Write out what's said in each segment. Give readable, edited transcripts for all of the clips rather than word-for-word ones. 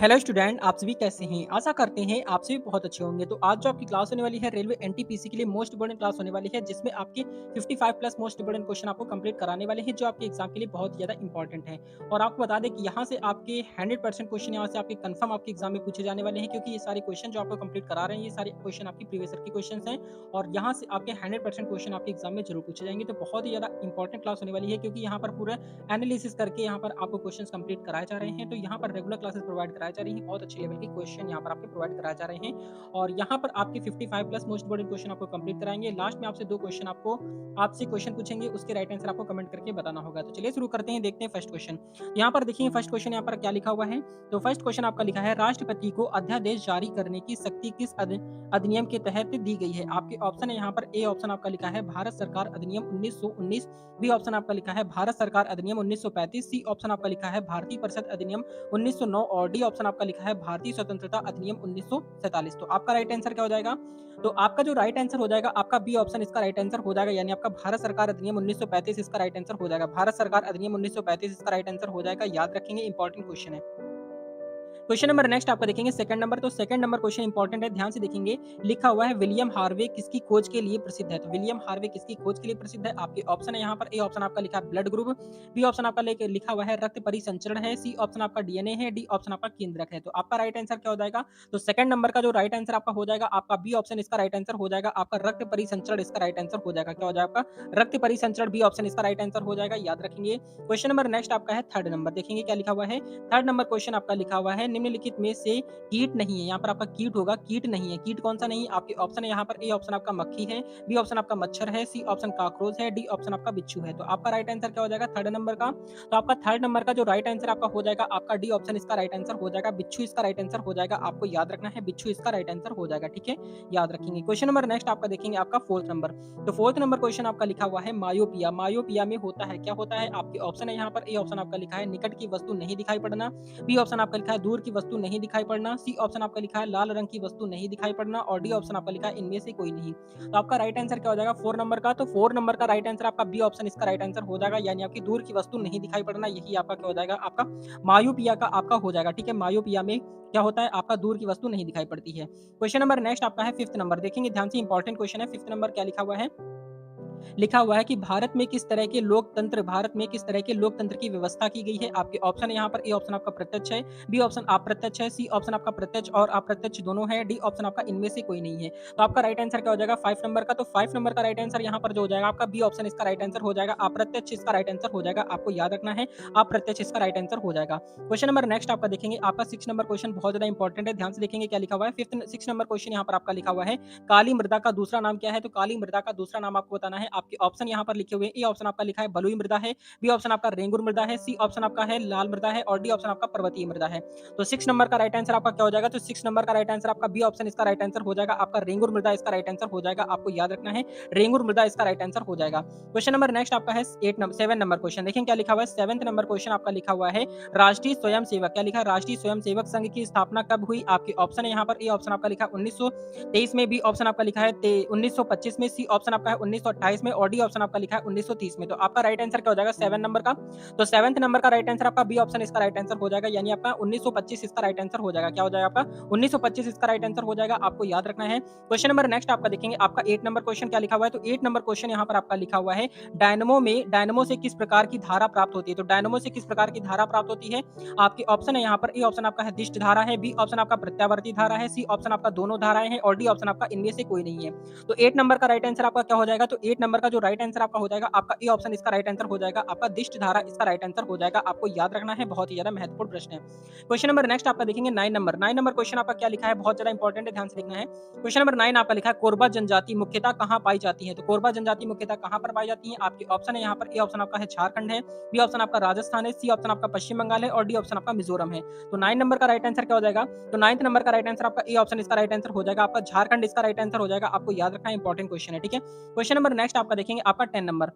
Hello student, आप सभी कैसे हैं? आशा करते हैं आप सभी बहुत अच्छे होंगे। तो आज जो आपकी क्लास होने वाली है रेलवे एनटीपीसी के लिए मोस्ट इम्पोर्टेंट क्लास होने वाली है, जिसमें आपके 55 प्लस मोस्ट इम्पोर्टेंट क्वेश्चन आपको कंप्लीट कराने वाले हैं, जो आपके एग्जाम के लिए बहुत ज़्यादा इंपॉर्टेंट है। और आपको बता दें कि यहाँ से आपके 100% क्वेश्चन यहाँ से आपके कंफर्म आपके एग्जाम में पूछे जाने वाले हैं, क्योंकि ये सारे क्वेश्चन जो आपको कंप्लीट करा रहे हैं, ये सारे क्वेश्चन आपकी प्रीवियस ईयर के क्वेश्चन हैं। और यहाँ से आपके 100% क्वेश्चन आपके एग्जाम में जरूर पूछे जाएंगे। तो बहुत ही ज़्यादा इंपॉर्टेंट क्लास होने वाली है, क्योंकि यहाँ पर पूरा एनालिसिस करके यहाँ पर आपको क्वेश्चंस कंप्लीट कराए जा रहे हैं। तो यहाँ पर रेगुलर क्लासेस प्रोवाइड कराई जा रही हैं, बहुत अच्छे लेवल के क्वेश्चन यहाँ पर आपके प्रोवाइड कराए जा रहे हैं। और यहाँ पर आपके 55 प्लस मोस्ट इंपोर्टेंट क्वेश्चन आपको कंप्लीट कराएंगे। लास्ट में आपसे 2 क्वेश्चन आपसे क्वेश्चन पूछेंगे, उसके राइट आंसर आपको कमेंट करके बताना होगा। तो चलिए शुरू करते हैं, देखते हैं फर्स्ट क्वेश्चन। यहाँ पर देखिए फर्स्ट क्वेश्चन यहाँ पर क्या लिखा हुआ है। तो फर्स्ट क्वेश्चन आपका लिखा है, राष्ट्रपति को अध्यादेश जारी करने की शक्ति किस अधिनियम के तहत दी गई है? आपके ऑप्शन है यहाँ पर, ए ऑप्शन आपका लिखा है भारत सरकार अधिनियम 1919, बी ऑप्शन आपका लिखा है भारत सरकार अधिनियम 1935, सी ऑप्शन आपका लिखा है भारतीय परिषद अधिनियम 1909 और डी ऑप्शन आपका लिखा है भारतीय स्वतंत्रता अधिनियम 1947। तो आपका राइट आंसर क्या हो जाएगा? तो आपका जो राइट आंसर हो जाएगा, आपका बी ऑप्शन इसका राइट आंसर हो जाएगा, यानी आपका भारत सरकार अधिनियम 1935 इसका राइट आंसर हो जाएगा। भारत सरकार अधिनियम 1935 इसका राइट आंसर हो जाएगा, याद रखेंगे, इंपॉर्टेंट क्वेश्चन है। क्वेश्चन नंबर नेक्स्ट आपका देखेंगे सेकंड नंबर। तो सेकंड नंबर क्वेश्चन इंपॉर्टेंट है, ध्यान से देखेंगे। लिखा हुआ है विलियम हार्वे किसकी खोज के लिए प्रसिद्ध है? तो विलियम हार्वे किसकी खोज के लिए प्रसिद्ध है? आपके ऑप्शन है यहाँ पर, ए ऑप्शन आपका लिखा है ब्लड ग्रुप, बी ऑप्शन आपका लिखा हुआ है रक्त परिसंचरण है, सी ऑप्शन आपका डीएनए है, डी ऑप्शन आपका केंद्रक है। तो आपका राइट आंसर क्या हो जाएगा? तो सेकंड नंबर का जो राइट आंसर आपका हो जाएगा, आपका बी ऑप्शन इसका राइट आंसर हो जाएगा, आपका रक्त परिसंचरण इसका राइट आंसर हो जाएगा। क्या हो जाएगा आपका? रक्त परिसंचरण, बी ऑप्शन इसका राइट आंसर हो जाएगा, याद रखेंगे। क्वेश्चन नंबर नेक्स्ट आपका है थर्ड नंबर, देखेंगे क्या लिखा हुआ है। थर्ड नंबर क्वेश्चन आपका लिखा हुआ है, निम्नलिखित में से कीट नहीं है। यहाँ पर आपका कीट होगा, कीट नहीं है। कीट कौन सा नहीं है? आपके ऑप्शन है यहाँ पर, ए ऑप्शन आपका मक्खी है, बी ऑप्शन आपका मच्छर है, सी ऑप्शन कॉकरोच है, डी ऑप्शन आपका बिच्छू है। तो आपका राइट आंसर क्या हो जाएगा थर्ड नंबर का? तो आपका थर्ड नंबर का जो राइट आंसर आपका हो जाएगा, आपका डी ऑप्शन इसका राइट आंसर हो जाएगा, बिच्छू इसका राइट आंसर हो जाएगा। आपको याद रखना है, बिच्छू इसका राइट आंसर हो जाएगा, ठीक है, याद रखेंगे। क्वेश्चन नंबर नेक्स्ट आपका देखेंगे, आपका फोर्थ नंबर। तो फोर्थ नंबर क्वेश्चन आपका लिखा हुआ है मायोपिया। मायोपिया में होता है क्या? होता है आपके ऑप्शन है यहाँ पर, ए ऑप्शन आपका लिखा है निकट की वस्तु नहीं दिखाई पड़ना, बी ऑप्शन आपका लिखा है दूर की वस्तु नहीं दिखाई पड़ना, सी ऑप्शन आपका लिखा है लाल रंग की वस्तु नहीं दिखाई पड़ना, और डी ऑप्शन आपका लिखा है इनमें से कोई नहीं। तो आपका राइट आंसर क्या हो जाएगा फोर नंबर का? तो फोर नंबर का राइट आंसर आपका बी ऑप्शन इसका राइट आंसर हो जाएगा, यानी आपकी दूर की वस्तु नहीं दिखाई पड़ना, यही आपका क्या हो जाएगा? आपका मायोपिया का आपका हो जाएगा, ठीक है। मायोपिया में क्या होता है? आपका दूर की वस्तु नहीं दिखाई पड़ती है। क्वेश्चन नंबर नेक्स्ट आपका है फिफ्थ नंबर, देखेंगे ध्यान से, इंपॉर्टेंट क्वेश्चन है। फिफ्थ नंबर क्या लिखा हुआ है? लिखा हुआ है कि भारत में किस तरह के लोकतंत्र की व्यवस्था की गई है? आपके ऑप्शन है यहाँ पर, ए ऑप्शन आपका प्रत्यक्ष है, बी ऑप्शन अप्रत्यक्ष है, सी ऑप्शन आपका प्रत्यक्ष और अप्रत्यक्ष दोनों है, डी ऑप्शन आपका इनमें से कोई नहीं है। तो आपका राइट आंसर क्या हो जाएगा फाइव नंबर का? तो फाइव नंबर का राइट आंसर यहाँ पर जो हो जाएगा, आपका बी ऑप्शन इसका राइट आंसर हो जाएगा, अप्रत्यक्ष इसका राइट आंसर हो जाएगा। आपको याद रखना है, अप्रत्यक्ष इसका राइट आंसर हो जाएगा। क्वेश्चन नंबर नेक्स्ट आपका देखेंगे, आपका सिक्स नंबर क्वेश्चन बहुत ज्यादा इंपॉर्टेंट है, ध्यान से देखेंगे क्या लिखा हुआ है। फिफ्थ सिक्स नंबर क्वेश्चन यहाँ पर आपका लिखा हुआ है, काली मृदा का दूसरा नाम क्या है? तो काली मृदा का दूसरा नाम आपको बताना है। आपके ऑप्शन यहाँ पर लिखे हुए हैं, ए ऑप्शन आपका लिखा है बलुई मृदा है, बी ऑप्शन आपका रेंगुर मृदा है, सी ऑप्शन आपका है लाल मृदा है, और डी ऑप्शन आपका पर्वतीय मृदा है। तो सिक्स नंबर का राइट आंसर आपका क्या हो जाएगा? तो सिक्स नंबर का राइट आंसर आपका बी ऑप्शन इसका राइट आंसर हो जाएगा, आपका रेंगुर मृदा इसका राइट आंसर हो जाएगा। आपको याद रखना है, रेंगुर मृदा इसका राइट आंसर हो जाएगा। क्वेश्चन नंबर नेक्स्ट आपका है सेवन नंबर क्वेश्चन, देखें क्या लिखा हुआ है। सेवंथ नंबर क्वेश्चन आपका लिखा हुआ है, राष्ट्रीय स्वयं सेवक, क्या लिखा है? राष्ट्रीय स्वयं सेवक संघ की स्थापना कब हुई? आपके ऑप्शन है यहाँ पर, ए ऑप्शन आपका लिखा है 1923 में, बी ऑप्शन आपका लिखा है 1925 में, सी ऑप्शन आपका है 1928 में, और डी ऑप्शन आपका लिखा है 1930 में। तो आपका राइट आंसर क्या हो जाएगा सेवन नंबर का? तो सेवंथ नंबर का राइट आंसर आपका बी ऑप्शन इसका राइट आंसर हो जाएगा, यानी आपका 1925 इसका राइट आंसर हो जाएगा। क्या हो जाएगा आपका? 1925 इसका राइट आंसर हो जाएगा, आपको याद रखना है। क्वेश्चन नंबर नेक्स्ट आपका देखेंगे, आपका 8 नंबर क्वेश्चन क्या लिखा हुआ है। तो 8 नंबर क्वेश्चन यहाँ पर आपका लिखा हुआ है, डायनमो से किस प्रकार की धारा प्राप्त होती है? तो डायनमो से किस प्रकार की धारा प्राप्त होती है? आपके ऑप्शन है यहाँ पर, ए ऑप्शन आपका है दिष्ट धारा है, बी ऑप्शन आपका प्रत्यावर्ती धारा है, सी ऑप्शन आपका दोनों धाराएं हैं, और डी ऑप्शन आपका इनमें से कोई नहीं है। तो 8 नंबर का राइट आंसर आपका क्या हो जाएगा? तो 8 नंबर का जो राइट आंसर आपका हो जाएगा, आपका ए ऑप्शन इसका राइट आंसर हो जाएगा, आपका दिष्ट धारा इसका राइट आंसर हो जाएगा। आपको याद रखना है, बहुत ही ज्यादा महत्वपूर्ण प्रश्न है। क्वेश्चन नंबर नेक्स्ट आपका देखेंगे 9 नंबर। 9 नंबर क्वेश्चन आपका क्या लिखा है, बहुत ज्यादा इंपॉर्टेंट है, ध्यान से देखना है। क्वेश्चन नंबर 9 आपका लिखा है, कोरबा जनजाति मुख्यतः कहाँ पाई जाती है? तो कोरबा जनजाति मुख्यतः कहाँ पर पाई जाती है? आपके ऑप्शन है यहाँ पर, ए ऑप्शन आपका है झारखंड है, बी ऑप्शन आपका राजस्थान है, सी ऑप्शन आपका पश्चिम बंगाल है, और डी ऑप्शन आपका मिजोरम है। तो 9 नंबर का राइट आंसर क्या हो जाएगा? तो 9th नंबर का राइट आंसर आपका ए ऑप्शन इसका राइट आंसर हो जाएगा, आपका झारखंड इसका राइट आंसर हो जाएगा। आपको याद रखना है, इंपॉर्टेंट क्वेश्चन है, ठीक है। क्वेश्चन नंबर नेक्स्ट आपका देखेंगे, आपका 10 नंबर।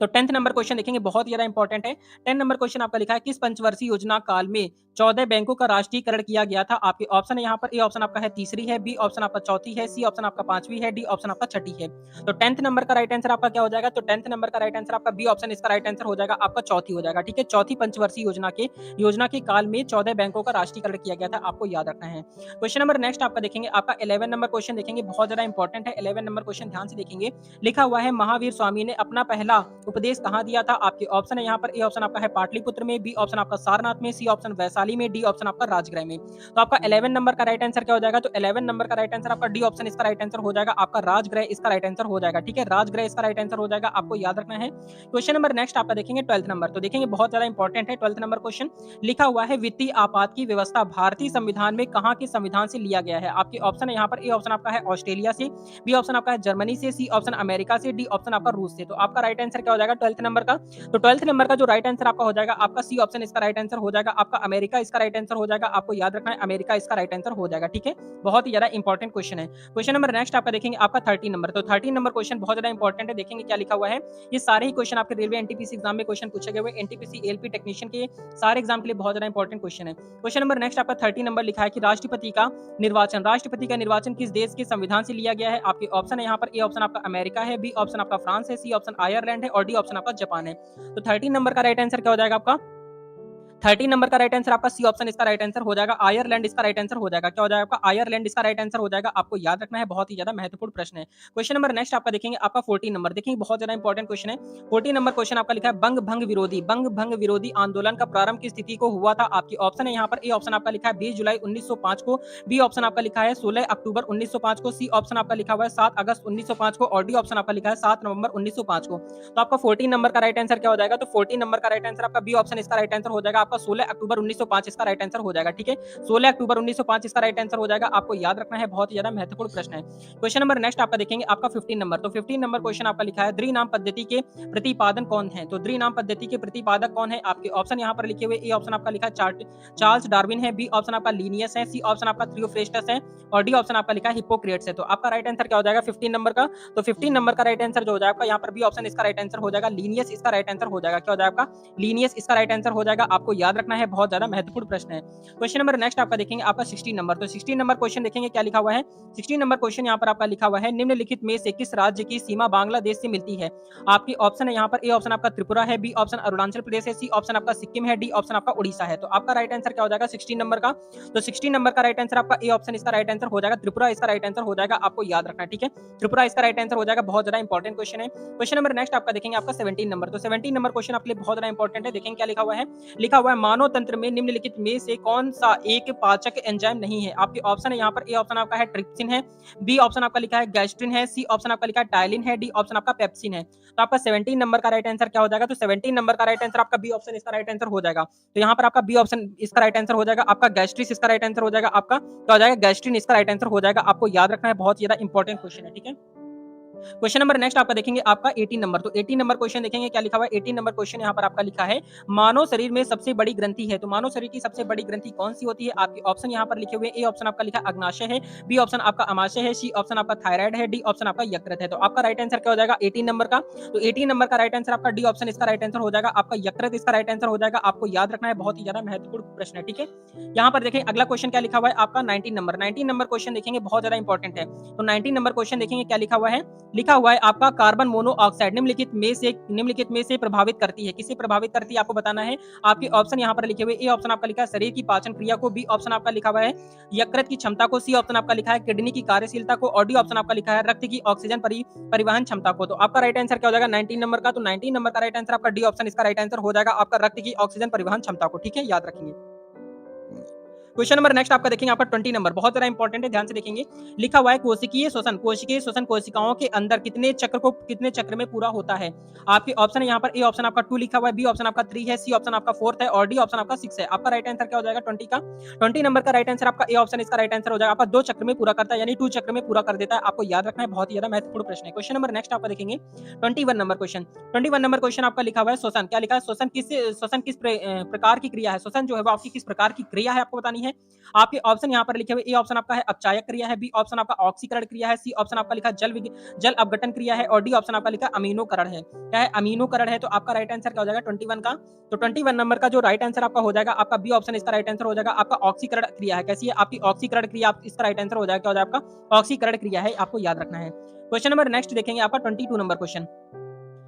तो 10th नंबर क्वेश्चन देखेंगे, बहुत ज़्यादा इंपॉर्टेंट है। 10 नंबर क्वेश्चन आपका लिखा है, किस पंचवर्षीय योजना काल में 14 बैंकों का राष्ट्रीयकरण किया गया था? आपके ऑप्शन है यहाँ पर, ए ऑप्शन आपका है तीसरी है, बी ऑप्शन आपका चौथी है, सी ऑप्शन आपका पांचवी है, डी ऑप्शन आपका छठी है। तो 10th नंबर का राइट आंसर आपका क्या हो जाएगा? तो 10th नंबर का राइट आंसर आपका बी ऑप्शन इसका राइट आंसर हो जाएगा, आपका चौथी हो जाएगा। ठीक है, चौथी पंचवर्षीय योजना के काल में 14 बैंकों का राष्ट्रीयकरण किया गया था, आपको याद रखना है। क्वेश्चन नंबर नेक्स्ट आपका देखेंगे, आपका 11 नंबर क्वेश्चन देखेंगे, बहुत ज्यादा इंपॉर्टेंट है। 11 नंबर क्वेश्चन ध्यान से देखेंगे, लिखा हुआ है, महावीर स्वामी ने अपना पहला उपदेश कहाँ दिया था? आपके ऑप्शन है यहाँ पर, ए ऑप्शन आपका है पाटलिपुत्र में, बी ऑप्शन आपका सारनाथ में, सी ऑप्शन वैशाली में, डी ऑप्शन आपका राजगृह में। तो आपका 11 नंबर का राइट आंसर क्या हो जाएगा? तो 11 नंबर का राइट आंसर आपका डी ऑप्शन इसका राइट आंसर हो जाएगा, आपका राजगृह इसका राइट आंसर हो जाएगा। ठीक है, राजगृह इसका राइट आंसर हो जाएगा, आपको याद रखना है। क्वेश्चन नंबर नेक्स्ट आपका देखेंगे 12th नंबर, तो देखेंगे बहुत ज्यादा इंपॉर्टेंट है 12th नंबर क्वेश्चन। लिखा हुआ है, वित्तीय आपात की व्यवस्था भारतीय संविधान में कहाँ के संविधान से लिया गया है? आपके ऑप्शन है यहाँ पर, ए ऑप्शन आपका है ऑस्ट्रेलिया से, बी ऑप्शन आपका है जर्मनी से, सी ऑप्शन अमेरिका से, डी ऑप्शन आपका रूस से। तो आपका राइट आंसर क्या हो जाएगा 12th नंबर का? तो 12th नंबर का जो राइट आंसर आपका हो जाएगा, आपका सी ऑप्शन इसका राइट आंसर हो जाएगा, आपका अमेरिका इसका राइट आंसर हो जाएगा, आपको याद रखना है अमेरिका इसका राइट आंसर हो जाएगा। ठीक है, बहुत ही ज्यादा इंपॉर्टेंट क्वेश्चन है। क्वेश्चन नंबर नेक्स्ट आपका देखेंगे, आपका 13 नंबर, तो 13 नंबर क्वेश्चन बहुत ज्यादा इंपॉर्टेंट है। देखेंगे क्या लिखा हुआ है, ये सारे ही क्वेश्चन आपके रेलवे एनटीपीसी एग्जाम में क्वेश्चन पूछे गए हुए, एनटीपीसी एलपी टेक्नीशियन के सारे एग्जाम के लिए बहुत ज्यादा इंपॉर्टेंट क्वेश्चन है। क्वेश्चन नंबर नेक्स्ट आपका 30 नंबर लिखा है कि राष्ट्रपति का निर्वाचन किस देश के संविधान से लिया गया है? आपके ऑप्शन है यहाँ पर, ए ऑप्शन आपका अमेरिका है, बी ऑप्शन आपका फ्रांस है, सी ऑप्शन आयरलैंड है और डी ऑप्शन आपका जापान है। तो 13 नंबर का राइट आंसर क्या हो जाएगा आपका? 13 नंबर का राइट आंसर आपका सी ऑप्शन इसका राइट आंसर हो जाएगा, आयरलैंड इसका राइट आंसर हो जाएगा। क्या हो जाएगा आपका? आयरलैंड इसका राइट आंसर हो जाएगा, आपको याद रखना है, बहुत ही ज्यादा महत्वपूर्ण प्रश्न है। क्वेश्चन नंबर नेक्स्ट आपका देखेंगे, आपका 14 नंबर, देखेंगे बहुत ज्यादा इंपॉर्टेंट क्वेश्चन है। 14 नंबर क्वेश्चन आपका लिखा है, बंग भंग विरोधी आंदोलन का प्रारंभ किस तिथि को हुआ था? आपकी ऑप्शन है यहाँ पर, ए ऑप्शन आपका लिखा है 20 जुलाई 1905 को, बी ऑप्शन आपका लिखा है 16 अक्टूबर 1905 को, सी ऑप्शन आपका लिखा हुआ है 7 अगस्त 1905 को और डी ऑप्शन आपका लिखा है 7 नवंबर 1905 को। तो आपका 14 नंबर का राइट आंसर क्या हो जाएगा? तो 14 नंबर का राइट आंसर आपका बी ऑप्शन इसका राइट आंसर हो जाएगा, आपका 16 अक्टूबर 1905 इसका राइट आंसर हो जाएगा। ठीक है, 16 अक्टूबर 1905 इसका राइट आंसर हो जाएगा, आपको याद रखना है, बहुत ही ज्यादा महत्वपूर्ण प्रश्न है। क्वेश्चन नंबर नेक्स्ट आपका देखेंगे, आपका 15 नंबर, तो 15 नंबर क्वेश्चन आपका लिखा है, द्विनाम पद्धति के प्रतिपादन कौन है? तो द्विनाम पद्धति के प्रतिपादक कौन है? आपके ऑप्शन यहाँ पर लिखे हुए, ए ऑप्शन आपका लिखा है चार्ल्स डार्विन है, बी ऑप्शन आपका लीनियस है, सी ऑप्शन आपका थियोफ्रेस्टस है और डी ऑप्शन आपका लिखा है हिप्पोक्रेट्स है। तो आपका राइट आंसर क्या हो जाएगा 15 नंबर का? तो 15 नंबर का राइट आंसर जो हो जाएगा यहाँ पर, बी ऑप्शन इसका राइट आंसर हो जाएगा, लीनियस इसका राइट आंसर हो जाएगा। क्या हो जाएगा आपका? लीनियस इसका राइट आंसर हो जाएगा, आपको याद रखना है, बहुत ज्यादा महत्वपूर्ण प्रश्न है। क्वेश्चन नंबर नेक्स्ट आपका देखेंगे, आपका 16 नंबर, तो 16 नंबर क्वेश्चन देखेंगे क्या लिखा हुआ है। 16 नंबर क्वेश्चन यहाँ पर आपका लिखा हुआ है, निम्नलिखित में से किस राज्य की सीमा बांग्लादेश से मिलती है? आपकी ऑप्शन है यहाँ पर, ए ऑप्शन आपका त्रिपुरा है, बी ऑप्शन अरुणाचल प्रदेश है, सी ऑप्शन आपका सिक्किम है, डी ऑप्शन आपका उड़ीसा है। तो आपका राइट आंसर क्या हो जाएगा 16 नंबर का? तो 16 नंबर का राइट आंसर आपका, ए ऑप्शन इसका राइट आंसर हो जाएगा, त्रिपुरा इसका राइट आंसर हो जाएगा, आपको याद रखना है। ठीक है, त्रिपुरा इसका राइट आंसर हो जाएगा, बहुत ज्यादा इंपॉर्टेंट क्वेश्चन है। क्वेश्चन नंबर नेक्स्ट आपका देखेंगे, आपका 17 नंबर, तो 17 नंबर क्वेश्चन आपके लिए बहुत ज्यादा इंपॉर्टेंट है। देखेंगे क्या लिखा हुआ है, लिखा हुआ है, मानव तंत्र में निम्नलिखित में से कौन सा एक पाचक एंजाइम नहीं है? आपके ऑप्शन है यहाँ पर, ए ऑप्शन आपका है ट्रिप्सिन है, बी ऑप्शन आपका लिखा है गैस्ट्रिन है, सी ऑप्शन आपका लिखा है टाइलिन है, डी ऑप्शन आपका पेप्सिन है। तो आपका 17 नंबर का राइट आंसर क्या हो जाएगा? तो 17 नंबर का राइट आंसर आपका बी ऑप्शन इसका राइट आंसर हो जाएगा। तो यहाँ पर आपका बी ऑप्शन इसका राइट आंसर हो जाएगा, आपका गैस्ट्रिस इसका राइट आंसर हो जाएगा, आपका क्या हो जाएगा? गैस्ट्रिन इसका राइट आंसर हो जाएगा, आपको याद रखना है, बहुत ज्यादा इंपॉर्टेंट क्वेश्चन है। ठीक है, क्वेश्चन नंबर नेक्स्ट आपका देखेंगे, आपका 18 नंबर, तो 18 नंबर क्वेश्चन देखेंगे क्या लिखा हुआ है। 18 नंबर क्वेश्चन यहाँ पर आपका लिखा है, मानव शरीर में सबसे बड़ी ग्रंथि है, तो मानव शरीर की सबसे बड़ी ग्रंथि कौन सी होती है? आपके ऑप्शन यहाँ पर लिखे हुए, ए ऑप्शन आपका लिखा अग्नाशय है, बी ऑप्शन आपका अमाशय है, सी ऑप्शन आपका थायराइड है, डी ऑप्शन आपका यकृत है। तो आपका राइट आंसर क्या हो जाएगा 18 नंबर का? तो 18 नंबर का राइट आंसर आपका डी ऑप्शन इसका राइट आंसर हो जाएगा, आपका यकृत इसका राइट आंसर हो जाएगा, आपको याद रखना है, बहुत ही ज्यादा महत्वपूर्ण प्रश्न है। ठीक है, यहाँ पर देखें अगला क्वेश्चन क्या लिखा हुआ है, आपका 19 नंबर, 19 नंबर क्वेश्चन देखेंगे, बहुत ज्यादा इंपॉर्टेंट है। तो 19 नंबर क्वेश्चन देखेंगे क्या लिखा हुआ है, लिखा हुआ है आपका कार्बन मोनोऑक्साइड निम्नलिखित में से प्रभावित करती है, किसे प्रभावित करती है आपको बताना है। आपके ऑप्शन यहाँ पर लिखे हुए, ए ऑप्शन आपका लिखा है शरीर की पाचन क्रिया को, बी ऑप्शन आपका लिखा हुआ है यकृत की क्षमता को, सी ऑप्शन आपका लिखा है किडनी की कार्यशीलता को और डी ऑप्शन आपका लिखा है रक्त की ऑक्सीजन परिवहन क्षमता को। तो आपका राइट आंसर क्या हो जाएगा 19 नंबर का? तो 19 नंबर का राइट आंसर आपका डी ऑप्शन इसका राइट आंसर हो जाएगा, आपका रक्त की ऑक्सीजन परिवहन क्षमता को। ठीक है, याद रखेंगे। क्वेश्चन नंबर नेक्स्ट आपका देखेंगे, आपका 20 नंबर, बहुत ज्यादा इंपॉर्टेंट है, ध्यान से देखेंगे। लिखा हुआ है कोशिकीय श्वसन कोशिकाओं के अंदर कितने चक्र में पूरा होता है? आपके ऑप्शन है यहाँ पर, ए ऑप्शन आपका 2 लिखा हुआ है, बी ऑप्शन आपका 3 है, सी ऑप्शन आपका 4 है और डी ऑप्शन आपका 6 है। आपका राइट आंसर क्या हो जाएगा 20 का? 20 नंबर का राइट आंसर आपका ए ऑप्शन इसका राइट आंसर हो जाएगा, आपका 2 चक्र में पूरा करता है, यानी 2 चक्र में पूरा कर देता है, आपको याद रखना है, बहुत ही ज्यादा महत्वपूर्ण प्रश्न है। क्वेश्चन नंबर नेक्स्ट आपका देखेंगे 21 नंबर क्वेश्चन। 21 नंबर क्वेश्चन आपका लिखा हुआ है श्वसन, क्या लिखा है? श्वसन किस प्रकार की क्रिया है? श्वसन जो है वो आपकी किस प्रकार की क्रिया है आपको बतानी है। है। आपके ऑप्शन यहाँ पर लिखे हुए ए ऑप्शन आपका है अपचायक क्रिया है, बी ऑप्शन आपका ऑक्सीकरण क्रिया है, सी ऑप्शन आपका लिखा जल अपघटन क्रिया है और डी ऑप्शन आपका लिखा अमीनोकरण है। क्या है? अमीनोकरण है। तो आपका राइट आंसर क्या हो जाएगा 21 का? तो 21 नंबर का जो राइट आंसर आपका हो जाएगा, आपका बी ऑप्शन इसका राइट आंसर हो जाएगा। आपका ऑक्सीकरण क्रिया है। कैसी है? आपकी ऑक्सीकरण क्रिया। इसका राइट आंसर हो जाएगा, क्या हो जाएगा आपका? ऑक्सीकरण क्रिया है, आपको याद रखना है। क्वेश्चन नंबर नेक्स्ट देखेंगे आपका 22 नंबर क्वेश्चन।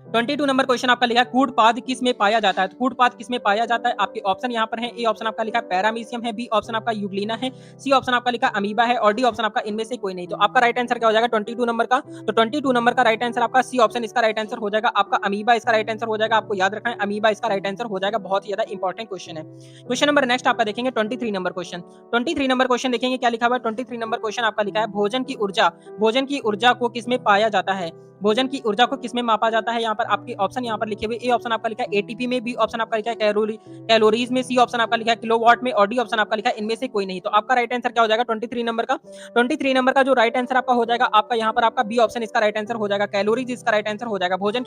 22 नंबर क्वेश्चन आपका लिखा है कूटपाद किस में पाया जाता है? तो कूटपाद किस में पाया जाता है? आपके ऑप्शन यहाँ पर है। ए ऑप्शन आपका लिखा है पैरामीशियम है, बी ऑप्शन आपका यूग्लिना है, सी ऑप्शन आपका लिखा अमीबा है और डी ऑप्शन आपका इनमें से कोई नहीं। तो आपका राइट आंसर क्या हो जाएगा 22 नंबर का? तो 22 नंबर का राइट आंसर आपका सी ऑप्शन इसका राइट आंसर हो जाएगा। आपका अमीबा इसका राइट आंसर हो जाएगा। आपको याद रखना है अमीबा इसका राइट आंसर हो जाएगा। बहुत ही ज्यादा इंपॉर्टेंट क्वेश्चन है। क्वेश्चन नंबर नेक्स्ट आपका देखेंगे 23 नंबर क्वेश्चन। 23 नंबर क्वेश्चन देखेंगे क्या लिखा हुआ है। 23 नंबर क्वेश्चन आपका लिखा है भोजन की ऊर्जा को किसमें पाया जाता है? भोजन की ऊर्जा को किसमें मापा जाता है? यहाँ पर आपके ऑप्शन यहाँ पर लिखे हुए ए ऑप्शन आपका लिखा है एटीपी में, बी ऑप्शन आपका लिखा है कैलोरीज में, सी ऑप्शन आपका लिखा है किलोवाट में और डी ऑप्शन आपका लिखा है इनमें से कोई नहीं। तो आपका राइट आंसर क्या हो जाएगा 23 नंबर का? 23 नंबर का जो राइट आंसर आपका हो जाएगा, आपका यहाँ पर आपका बी ऑप्शन इसका राइट आंसर हो जाएगा। कैलोरीज इसका राइट आंसर हो जाएगा। भोजन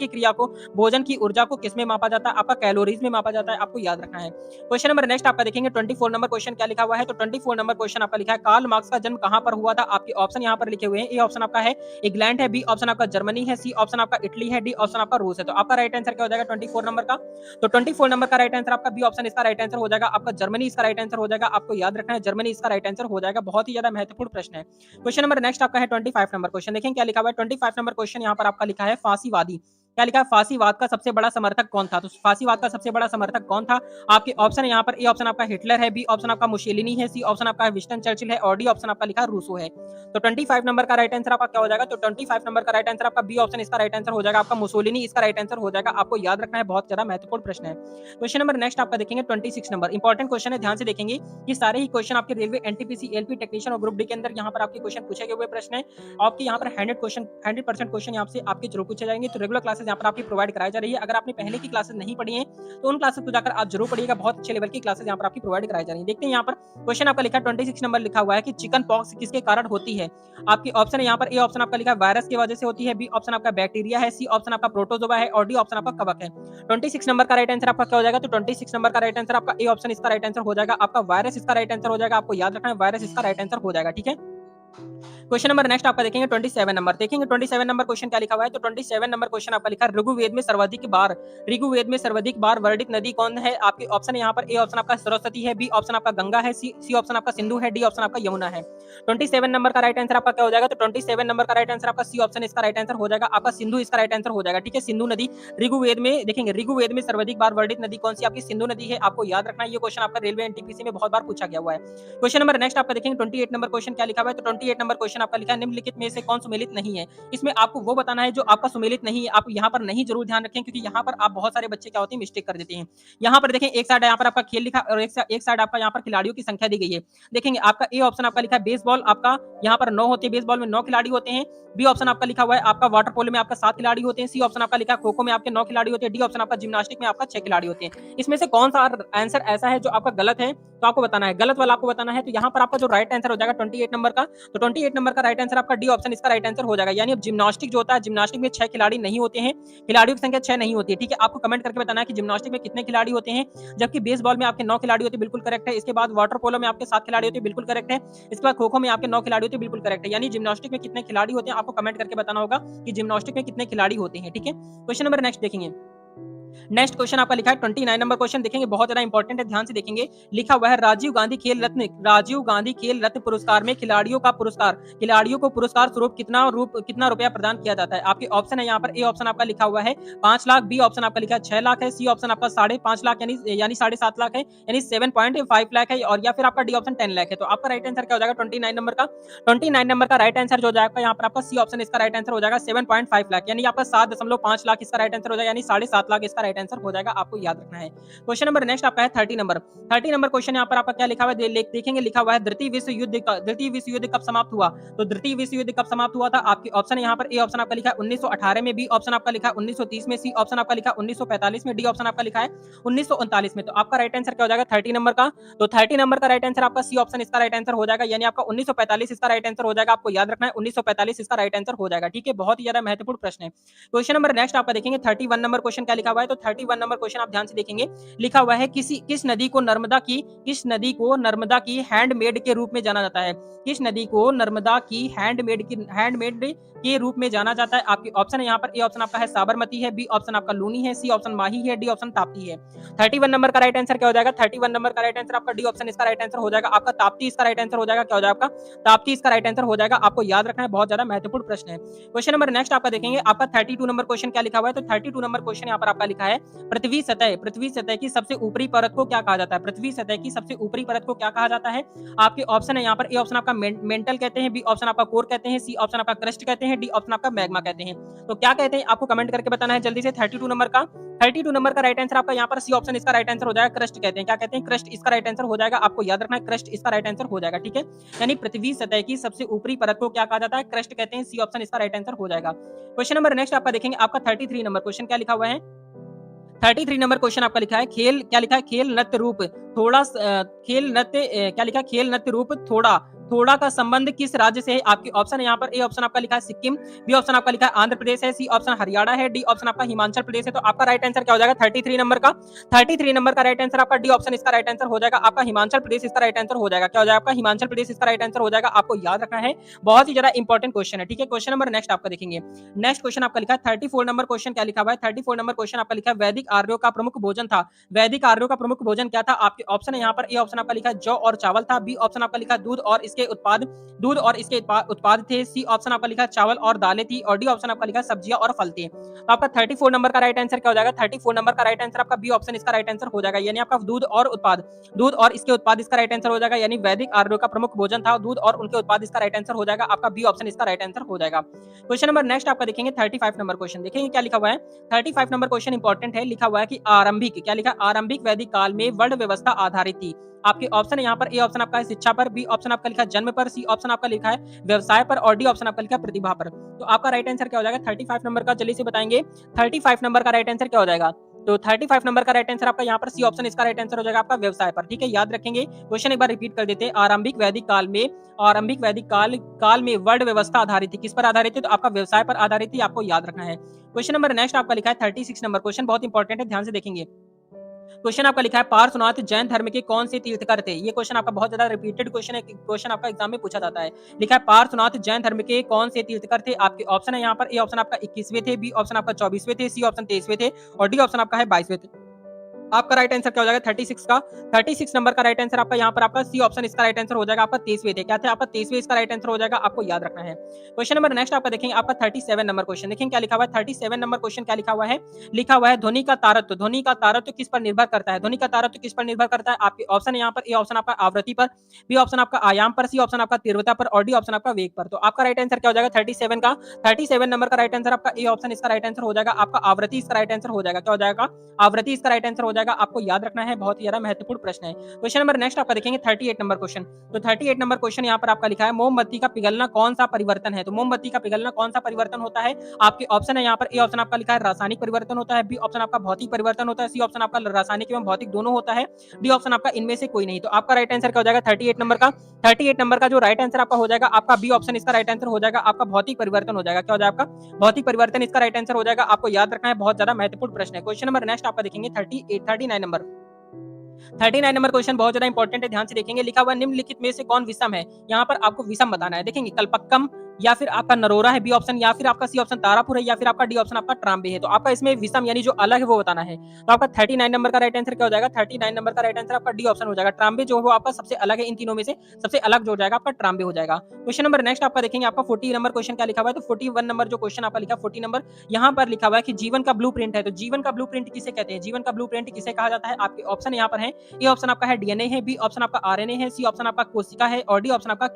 की ऊर्जा को किसमें मापा जाता है? आपका कैलोरीज में मापा जाता है। आपको याद रखना है। क्वेश्चन नंबर नेक्स्ट आपका देखेंगे 24 नंबर क्वेश्चन क्या लिखा हुआ है। तो 24 नंबर क्वेश्चन आपका लिखा है कार्ल मार्क्स का जन्म कहां पर हुआ था? आपके ऑप्शन यहाँ पर लिखे हुए हैं। ए ऑप्शन आपका है इंग्लैंड है, बी ऑप्शन आपका जर्मनी है, सी ऑप्शन आपका इटली है, डी ऑप्शन आपका रूस है। तो आपका राइट आंसर क्या हो जाएगा 24 नंबर का? तो 24 नंबर का राइट आंसर आपका बी ऑप्शन इसका राइट आंसर हो जाएगा। आपका जर्मनी इसका राइट आंसर हो जाएगा। आपको याद रखना है जर्मनी इसका राइट आंसर हो जाएगा। बहुत ही ज्यादा महत्वपूर्ण प्रश्न है। क्वेश्चन नंबर नेक्स्ट आपका है 25 नंबर क्वेश्चन। देखें क्या लिखा हुआ है। 25 नंबर क्वेश्चन यहाँ पर आपका लिखा है फांसीवादी। क्या लिखा है? फांसीवाद का सबसे बड़ा समर्थक कौन था? तो फांसीवाद का सबसे बड़ा समर्थक कौन था? आपके ऑप्शन यहाँ पर ए ऑप्शन आपका हिटलर है, बी ऑप्शन आपका मुशोलिनी है, सी ऑप्शन आपका विंस्टन चर्चिल है और डी ऑप्शन आपका लिखा रूसो है। तो 25 नंबर का राइट आंसर आपका क्या हो जाएगा? तो 25 नंबर का राइट आंसर आपका बी ऑप्शन इसका राइट आंसर हो जाएगा। आपका मुसोलिनी इसका राइट आंसर हो जाएगा। आपको याद रखना है। बहुत ज्यादा महत्वपूर्ण प्रश्न है। क्वेश्चन नंबर नेक्स्ट आपका देखेंगे 26 नंबर। इंपॉर्टेंट क्वेश्चन है, ध्यान से देखेंगे। ये सारे ही क्वेश्चन आपके रेलवे एनटीपीसी एलपी टेक्नीशियन और ग्रुप डी के अंदर यहाँ पर आपके क्वेश्चन पूछे गए हुए प्रश्न है। आपके यहाँ पर 100% क्वेश्चन यहाँ से आपके जरूर पूछे जाएंगे। तो रेगुलर क्लासेस यहाँ पर आपकी प्रोवाइड कराई जा रही है। अगर आपने पहले की क्लासेस नहीं पढ़ी है तो उन क्लासेस को जाकर आप जरूर पढ़िएगा। बहुत अच्छे लेवल की क्लासेस यहाँ पर आपकी प्रोवाइड कराई जा रही है। देखते हैं यहाँ पर क्वेश्चन आपका लिखा 26 नंबर लिखा हुआ है कि चिकन पॉक्स किसके कारण होती है? आपकी ऑप्शन है यहाँ पर ए ऑप्शन आपका लिखा है वायरस की वजह से होती है, बी ऑप्शन आपका बैक्टीरिया है, सी ऑप्शन आपका प्रोटोजोआ है और डी ऑप्शन आपका कवक है। 26 नंबर का राइट आंसर आपका क्या हो जाएगा? तो 26 नंबर का राइट आंसर आपका ए ऑप्शन इसका राइट आंसर हो जाएगा। आपका वायरस इसका राइट आंसर हो जाएगा। आपको याद रखना है वायरस इसका राइट आंसर हो जाएगा। ठीक है। क्वेश्चन नंबर नेक्स्ट आपका देखेंगे 27 नंबर। देखेंगे 27 नंबर क्वेश्चन क्या लिखा हुआ है। तो 27 नंबर क्वेश्चन आपका लिखा है ऋग्वेद में सर्वाधिक बार वर्णित नदी कौन है? आपके ऑप्शन है यहाँ पर ए ऑप्शन आपका सरस्वती है, बी ऑप्शन आपका गंगा है, सी ऑप्शन आपका सिंधु है, डी ऑप्शन आपका यमुना है। 27 नंबर का राइट आंसर आपका क्या हो जाएगा? तो 27 नंबर का राइट आंसर आपका सी ऑप्शन इसका राइट आंसर हो जाएगा। आपका सिंधु इसका राइट आंसर हो जाएगा। ठीक है। सिंधु नदी ऋग्वेद में देखेंगे, ऋग्वेद में सर्वाधिक बार वर्णित नदी कौन सी? आपकी सिंधु नदी है। आपको याद रखना है। ये क्वेश्चन आपका रेलवे एनटीपीसी में बहुत बार पूछा गया हुआ है। क्वेश्चन नंबर नेक्स्ट आपका देखेंगे 28 नंबर क्वेश्चन क्या लिखा हुआ है। तो 28 नंबर क्वेश्चन आपका लिखा है निम्नलिखित में से कौन सुमेलित नहीं है? इसमें आपको वो बताना है जो आपका सुमेलित नहीं है। आप यहाँ पर नहीं जरूर ध्यान रखें क्योंकि यहाँ पर आप बहुत सारे बच्चे क्या होते हैं मिस्टेक कर देते हैं। यहाँ पर देखें एक साइड यहाँ पर आपका खेल लिखा और एक साइड आपका यहाँ पर खिलाड़ियों की संख्या दी गई है। देखेंगे आपका ए ऑप्शन आपका लिखा है बेसबॉल, आपका यहाँ पर 9 होते हैं, बेसबॉल में 9 खिलाड़ी होते हैं। बी ऑप्शन आपका लिखा हुआ है आपका वाटर पोलो में आपका 7 खिलाड़ी होते हैं। सी ऑप्शन आपका लिखा है खो खो में आपके 9 खिलाड़ी होते हैं। डी ऑप्शन आपका जिम्नास्टिक में आपका 6 खिलाड़ी होते हैं। इसमें से कौन सा आंसर ऐसा है जो आपका गलत है? तो आपको बताना है, गलत वाला आपको बताना है। तो यहाँ पर आपका जो राइट आंसर हो जाएगा 28 नंबर का, तो 28 नंबर का राइट आंसर आपका डी ऑप्शन इसका राइट आंसर हो जाएगा। यानी अब जिम्नास्टिक जो होता है, जिम्नास्टिक में 6 खिलाड़ी नहीं होते हैं, खिलाड़ियों की संख्या 6 नहीं होती है। ठीक है। आपको कमेंट करके बताना है कि जिम्नास्टिक में कितने खिलाड़ी होते हैं। जबकि बेसबॉल में आपके 9 खिलाड़ी होते हैं, बिल्कुल करेक्ट है। इसके बाद वाटर पोलो में आपके 7 खिलाड़ी होते हैं, बिल्कुल करेक्ट है। इसके बाद खो खो में आपके 9 खिलाड़ी होते हैं, बिल्कुल करेक्ट है। यानी जिम्नास्टिक में कितने खिलाड़ी होते हैं आपको कमेंट करके बताना होगा कि जिम्नास्टिक में कितने खिलाड़ी होते हैं। ठीक है। क्वेश्चन नंबर नेक्स्ट देखेंगे। नेक्स्ट क्वेश्चन आपका लिखा है 29 नंबर क्वेश्चन। देखेंगे बहुत ज्यादा इंपॉर्टेंट है, ध्यान से देखेंगे। लिखा हुआ है राजीव गांधी खेल रत्न पुरस्कार में खिलाड़ियों को पुरस्कार स्वरूप कितना रुपया प्रदान किया जाता है? आपके ऑप्शन है यहाँ पर ए ऑप्शन आपका लिखा हुआ है 5 लाख, बी ऑप्शन आपका लिखा है 6 लाख है, सी ऑप्शन आपका 5.5 लाख यानी 7.5 लाख है, यानी 7.5 लाख है, और या फिर आपका डी ऑप्शन 10 लाख है। तो आपका राइट आंसर क्या हो जाएगा 29 नंबर का? 29 नंबर का राइट आंसर जो जाएगा यहाँ पर आपका सी ऑप्शन इसका राइट आंसर हो जाएगा 7.5 लाख, यानी आपका 7.5 लाख इसका राइट आंसर हो जाएगा, यानी 7.5 लाख इसका राइट आंसर हो जाएगा। आपको याद रखना है। क्वेश्चन नंबर नेक्स्ट आपका है 30 नंबर। 30 नंबर क्वेश्चन यहाँ पर आपका क्या लिखा हुआ है देखेंगे। लिखा हुआ है द्वितीय विश्व युद्ध कब समाप्त हुआ? तो द्वितीय विश्व युद्ध कब समाप्त हुआ था? आपके ऑप्शन है यहाँ पर ए ऑप्शन आपका लिखा है 1918 में, बी ऑप्शन आपका लिखा है 1930 में, सी ऑप्शन आपका लिखा है 1945 में, डी ऑप्शन आपका लिखा है 1939 में। तो आपका राइट आंसर क्या हो जाएगा 30 नंबर का? तो 30 नंबर का राइट आंसर आपका सी ऑप्शन इसका राइट आंसर हो जाएगा, यानी आपका 1945 इसका राइट आंसर हो जाएगा। आपको याद रखना है 1945 इसका राइट आंसर हो जाएगा। ठीक है। बहुत ही ज्यादा महत्वपूर्ण प्रश्न है। क्वेश्चन नंबर नेक्स्ट आपका देखेंगे 31 नंबर क्वेश्चन क्या लिखा हुआ है। तो 31 नंबर क्वेश्चन आप ध्यान से देखेंगे, लिखा हुआ है किस नदी को नर्मदा की हैंडमेड के रूप में जाना जाता है। किस नदी को नर्मदा की हैंडमेड के रूप में जाना जाता है। आपके ऑप्शन है यहाँ पर, ए ऑप्शन आपका है साबरमती है, बी ऑप्शन आपका लूनी है, सी ऑप्शन माही है, डी ऑप्शन ताप्ती है। 31 नंबर का राइट आंसर क्या हो जाएगा? 31 नंबर का राइट आंसर आपका डी ऑप्शन इसका राइट आंसर हो जाएगा। आपका ताप्ती इसका राइट आंसर हो जाएगा। क्या हो जाएगा आपका? ताप्ती इसका राइट आंसर हो जाएगा। आपको याद रखना है, बहुत ज्यादा महत्वपूर्ण प्रश्न है। क्वेश्चन नंबर नेक्स्ट आपका देखेंगे, आपका 32 नंबर क्वेश्चन क्या लिखा हुआ है? तो 32 नंबर क्वेश्चन यहाँ पर आपका लिखा है, पृथ्वी सतह की सबसे ऊपरी परत को क्या कहा जाता है? पृथ्वी सतह की सबसे ऊपरी परत को क्या कहा जाता है? आपके ऑप्शन है यहाँ पर, ए ऑप्शन आपका मेंटल कहते हैं, बी ऑप्शन आपका कोर कहते हैं, सी ऑप्शन आपका क्रस्ट कहते हैं, डी ऑप्शन आपका मैग्मा कहते हैं। तो क्या कहते हैं आपको कमेंट करके बताना है जल्दी से। 32 नंबर का राइट आंसर आपका यहाँ पर सी ऑप्शन इसका राइट आंसर हो जाएगा, क्रस्ट कहते हैं। क्या कहते हैं? क्रस्ट इसका राइट आंसर हो जाएगा। आपको याद रखना है, क्रस्ट इसका राइट आंसर हो जाएगा, ठीक है। यानी पृथ्वी सतह की सबसे ऊपरी परत को क्या कहा जाता है? क्रस्ट कहते हैं। सी ऑप्शन इसका राइट आंसर हो जाएगा। क्वेश्चन नंबर नेक्स्ट आपका देखेंगे, आपका 33 नंबर क्वेश्चन क्या लिखा हुआ है? 33 नंबर क्वेश्चन आपका लिखा है, खेल क्या लिखा है? खेल नृत्य रूप थोड़ा खेल नृत्य क्या लिखा है? खेल नृत्य रूप थोड़ा का संबंध किस राज्य से है? आपके ऑप्शन है यहाँ पर, ए ऑप्शन आपका लिखा है सिक्किम, बी ऑप्शन आपका लिखा है आंध्र प्रदेश है, सी ऑप्शन हरियाणा है, डी ऑप्शन आपका हिमाचल प्रदेश है। तो आपका राइट आंसर क्या हो जाएगा? 33 नंबर का। 33 नंबर का राइट आंसर आपका डी ऑप्शन इसका राइट आंसर हो जाएगा। आपका हिमाचल प्रदेश इसका राइट आंसर हो जाएगा। क्या हो जाएगा आपका? हिमाचल प्रदेश इसका राइट आंसर हो जाएगा। आपको याद रखना है, बहुत ही ज्यादा इंपॉर्टेंट क्वेश्चन है, ठीक है। क्वेश्चन नंबर नेक्स्ट आपका देखेंगे, नेक्स्ट क्वेश्चन आपका लिखा है 34 नंबर क्वेश्चन क्या लिखा हुआ है? 34 नंबर क्वेश्चन आपका लिखा है, वैदिक आर्यों का प्रमुख भोजन था। वैदिक आर्यों का प्रमुख भोजन क्या था? आपके ऑप्शन है यहाँ पर, ए ऑप्शन आपका लिखा है जौ और चावल था, बी ऑप्शन आपका लिखा है दूध और इसके उत्पाद थे, सी ऑप्शन आपका लिखा है चावल और दालें थी, और डी ऑप्शन आपका लिखा है सब्जियां और फल थे। तो आपका 34 नंबर का राइट आंसर क्या हो जाएगा? 34 नंबर का राइट आंसर आपका बी ऑप्शन इसका राइट आंसर हो जाएगा। यानी आपका दूध और इसके उत्पाद इसका राइट आंसर हो जाएगा। यानी वैदिक आर्यों का प्रमुख भोजन था दूध और उनके उत्पाद इसका राइट आंसर हो जाएगा। आपका बी ऑप्शन इसका राइट आंसर हो जाएगा। क्वेश्चन नंबर नेक्स्ट आपका देखेंगे 35 नंबर क्वेश्चन, देखेंगे क्या लिखा हुआ है। 35 नंबर क्वेश्चन इंपॉर्टेंट है, लिखा हुआ है कि आरंभिक क्या लिखा है? आरंभिक वैदिक काल में वर्ण व्यवस्था आधारित थी। आपके ऑप्शन है यहाँ पर, ए ऑप्शन आपका है शिक्षा पर, बी ऑप्शन आपका लिखा है जन्म पर, सी ऑप्शन आपका लिखा है व्यवसाय पर, और डी ऑप्शन आपका लिखा है प्रतिभा पर। तो आपका राइट आंसर क्या हो जाएगा 35 नंबर का? जल्दी से बताएंगे 35 नंबर का राइट आंसर क्या हो जाएगा? तो 35 नंबर का राइट आंसर आपका यहाँ पर सी ऑप्शन इसका राइट आंसर हो जाएगा आपका व्यवसाय पर, ठीक है। याद रखेंगे, क्वेश्चन एक बार रिपीट कर देते हैं। आरंभिक वैदिक काल में वर्ण व्यवस्था आधारित थी। किस पर आधारित थी? तो आपका व्यवसाय पर आधारित थी। आपको याद रखना है। क्वेश्चन नंबर नेक्स्ट आपका लिखा है 36 नंबर क्वेश्चन, बहुत इंपॉर्टेंट है, ध्यान से देखेंगे। क्वेश्चन आपका लिखा है, पार्श्वनाथ जैन धर्म के कौन से तीर्थकर थे? ये क्वेश्चन आपका बहुत ज्यादा रिपीटेड क्वेश्चन है, क्वेश्चन आपका एग्जाम में पूछा जाता है। लिखा है पार्श्वनाथ जैन धर्म के कौन से तीर्थकर थे? आपके ऑप्शन है यहाँ पर, ए ऑप्शन आपका 21वें थे, बी ऑप्शन आपका 24वें थे, सी ऑप्शन 23वें थे, और डी ऑप्शन आपका है 22वें थे। आपका राइट आंसर क्या हो जाएगा 36 का? 36 नंबर का राइट आंसर आपका यहाँ पर आपका सी ऑप्शन इसका राइट आंसर हो जाएगा। आपका 23वें थे, क्या थे? आपका 23वें इसका राइट आंसर हो जाएगा। आपको याद रखना है। क्वेश्चन नंबर नेक्स्ट आपका देखेंगे, आपका 37 नंबर क्वेश्चन, देखेंगे क्या लिखा हुआ है। 37 नंबर क्वेश्चन क्या लिखा हुआ है? लिखा हुआ है ध्वनि का तारत्व किस पर निर्भर करता है? ध्वनि का तारत्व किस पर निर्भर करता है? आपके ऑप्शन है यहाँ पर, ए ऑप्शन आपका आवृत्ति पर, बी ऑप्शन आपका आयाम पर, सी ऑप्शन आपका तीव्रता पर, और डी ऑप्शन आपका वेग पर। तो आपका राइट आंसर क्या हो जाएगा 37 का? 37 नंबर का राइट आंसर आपका ए ऑप्शन इसका राइट आंसर हो जाएगा। आपका आवृत्ति इसका राइट आंसर हो जाएगा। क्या हो जाएगा? आवृत्ति इसका राइट आंसर हो जाएगा। आपको याद रखना है, बहुत ही ज्यादा महत्वपूर्ण प्रश्न है। क्वेश्चन नंबर नेक्स्ट आपका देखेंगे 38 नंबर क्वेश्चन। तो 38 नंबर क्वेश्चन यहाँ पर आपका लिखा है, मोमबत्ती का पिघलना कौन सा परिवर्तन है? तो मोमबत्ती का पिघलना कौन सा परिवर्तन होता है? आपके ऑप्शन है यहाँ पर, ए ऑप्शन आपका लिखा है रासायनिक परिवर्तन होता है, बी ऑप्शन आपका भौतिक परिवर्तन होता है, सी ऑप्शन आपका रासायनिक एवं भौतिक दोनों होता है, डी ऑप्शन आपका इनमें से कोई नहीं। तो आपका राइट आंसर क्या हो जाएगा 38 नंबर का? 38 नंबर का जो राइट आंसर आपका हो जाएगा, आपका बी ऑप्शन इसका राइट आंसर हो जाएगा। आपका भौतिक परिवर्तन हो जाएगा। क्या हो जाएगा आपका? भौतिक परिवर्तन इसका राइट आंसर हो जाएगा। आपको याद रखना है, बहुत ज्यादा महत्वपूर्ण प्रश्न है। क्वेश्चन नंबर नेक्स्ट आपका देखेंगे 39 नंबर। 39 नंबर क्वेश्चन बहुत ज्यादा इंपॉर्टेंट है, ध्यान से देखेंगे। लिखा हुआ निम्नलिखित में से कौन विषम है? यहाँ पर आपको विषम बताना है। देखेंगे कल्पक्कम, या फिर आपका नरोरा है बी ऑप्शन, या फिर आपका सी ऑप्शन तारापुर है, या फिर आपका डी ऑप्शन आपका ट्राम्बे है। तो आपका इसमें विषम यानी जो अलग है वो बताना है। तो आपका 39 नंबर का राइट आंसर क्या हो जाएगा? 39 नंबर का राइट आंसर आपका डी ऑप्शन हो जाएगा। ट्राम्बे जो है आपका सबसे अलग है, इन तीनों में से सबसे अलग जो हो जाएगा आपका ट्राम्बे हो जाएगा। क्वेश्चन नंबर नेक्स्ट आपका देखेंगे, आपका 40 नंबर क्वेश्चन क्या लिखा हुआ है? तो 41 नंबर जो क्वेश्चन आपका लिखा 40 नंबर, यहाँ पर लिखा हुआ है कि जीवन का ब्लूप्रिंट है। तो जीवन का ब्लूप्रिंट किसे कहते हैं? जीवन का ब्लूप्रिंट किसे कहा जाता है? आपके ऑप्शन यहाँ पर है, ए ऑप्शन आपका है डीएनए है, बी ऑप्शन आपका आरएनए है, सी ऑप्शन आपका कोशिका है, और डी ऑप्शन आपका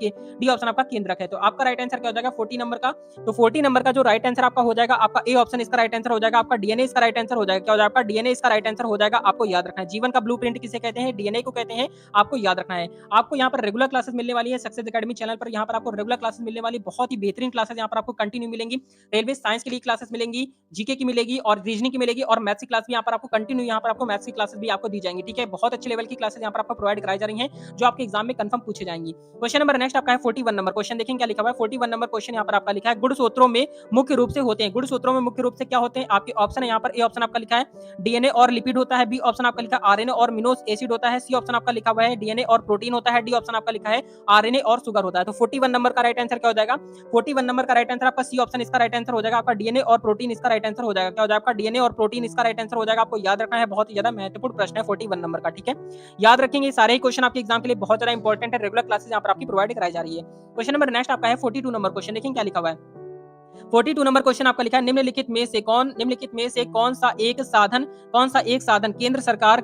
केंद्रक है। तो आपका राइट आंसर क्या हो जाएगा 40 नंबर का? तो 40 नंबर का जो राइट आंसर आपका हो जाएगा, आपका ए ऑप्शन इसका राइट आंसर हो जाएगा। आपका डीएनए इसका राइट आंसर हो जाएगा। क्या हो जाएगा आपका? डीएनए इसका राइट आंसर हो जाएगा। आपको याद रखना है, जीवन का ब्लूप्रिंट किसे कहते हैं? डीएनए को कहते हैं। आपको याद रखना है। आपको यहाँ पर रेगुलर क्लासेस मिलने वाली है सक्सेस एकेडमी चैनल पर। यहाँ पर आपको रेगुलर क्लासेस मिलने वाली, बहुत ही बेहतरीन क्लासेस यहाँ पर आपको कंटिन्यू मिलेंगी। रेलवे साइंस के लिए क्लासेस मिलेंगी, जीके की मिलेगी, और रीजनिंग की मिलेगी, और मैथ्स की क्लास भी यहाँ पर आपको कंटिन्यू, यहाँ पर आपको मैथ्स की क्लासेस भी आपको दी जाएंगी। ठीक है, बहुत अच्छे लेवल की क्लासेस यहाँ पर आपको प्रोवाइड कराई जा रही हैं, जो आपके एग्जाम में कंफर्म पूछे जाएंगी। क्वेश्चन नंबर नेक्स्ट आपका है 41 नंबर क्वेश्चन, देखेंगे क्या लिखा हुआ है। 41 नंबर नंबर क्वेश्चन यहाँ पर आपका लिखा है गुणसूत्रों में मुख्य रूप से होते हैं। गुणसूत्रों में मुख्य रूप से क्या होते हैं? आपके ऑप्शन है यहाँ पर ए ऑप्शन आपका लिखा है डीएनए और लिपिड होता है, बी ऑप्शन आपका लिखा है आरएनए और मिनो एसिड होता है, सी ऑप्शन आपका लिखा हुआ है डीएनए और प्रोटीन होता है, डी ऑप्शन आपका लिखा है आरएनए और शुगर होता है। तो 41 नंबर का राइट आंसर क्या हो जाएगा? 41 नंबर का राइट आंसर आपका सी ऑप्शन इसका राइट आंसर हो जाएगा। आपका डीएनए और प्रोटीन इसका राइट आंसर हो जाएगा। क्या हो जाएगा? आपका डीएनए और प्रोटीन इसका राइट आंसर हो जाएगा। आपको याद रखना है, बहुत ही ज्यादा महत्वपूर्ण प्रश्न है 41 नंबर का, ठीक है। याद रखेंगे, सारे ही क्वेश्चन आपके एग्जाम के लिए बहुत ज्यादा इंपॉर्टेंट है। रेगुलर क्लासेस यहाँ पर आपकी प्रोवाइड कराई जा रही है। क्वेश्चन नंबर नेक्स्ट आपका है 42 नंबर क्वेश्चन, देखिए क्या लिखा हुआ है। 42 नंबर क्वेश्चन आपका लिखा है निम्नलिखित में से कौन सा एक साधन केंद्र सरकार